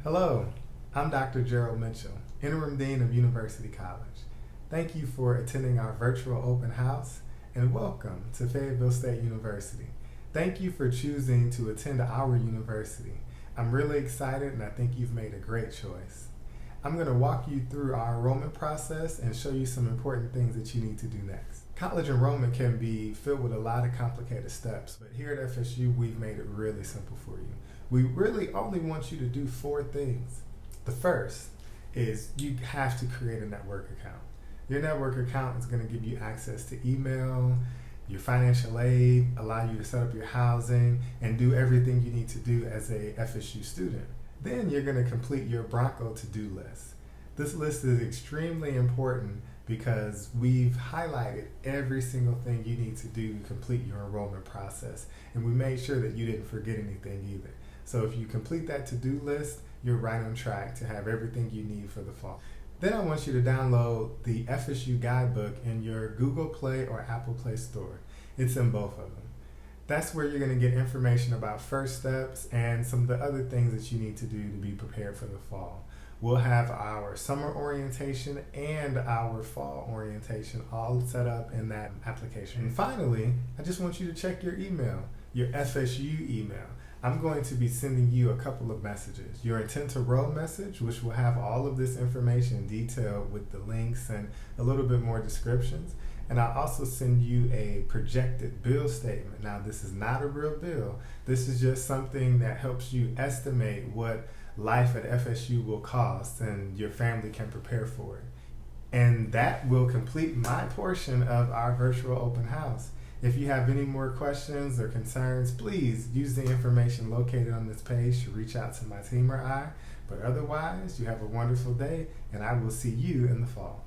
Hello, I'm Dr. Gerald Mitchell, Interim Dean of University College. Thank you for attending our virtual open house and welcome to Fayetteville State University. Thank you for choosing to attend our university. I'm really excited and I think you've made a great choice. I'm going to walk you through our enrollment process and show you some important things that you need to do next. College enrollment can be filled with a lot of complicated steps, but here at FSU we've made it really simple for you. We really only want you to do 4 things. The first is you have to create a network account. Your network account is going to give you access to email, your financial aid, allow you to set up your housing, and do everything you need to do as a FSU student. Then you're going to complete your Bronco to-do list. This list is extremely important because we've highlighted every single thing you need to do to complete your enrollment process, and we made sure that you didn't forget anything either. So if you complete that to-do list, you're right on track to have everything you need for the fall. Then I want you to download the FSU guidebook in your Google Play or Apple Play store. It's in both of them. That's where you're going to get information about first steps and some of the other things that you need to do to be prepared for the fall. We'll have our summer orientation and our fall orientation all set up in that application. And finally, I just want you to check your email, your FSU email. I'm going to be sending you a couple of messages. Your intent to enroll message, which will have all of this information detailed with the links and a little bit more descriptions. And I'll also send you a projected bill statement. Now, this is not a real bill. This is just something that helps you estimate what life at FSU will cost and your family can prepare for it. And that will complete my portion of our virtual open house. If you have any more questions or concerns, please use the information located on this page to reach out to my team or I. But otherwise, you have a wonderful day, and I will see you in the fall.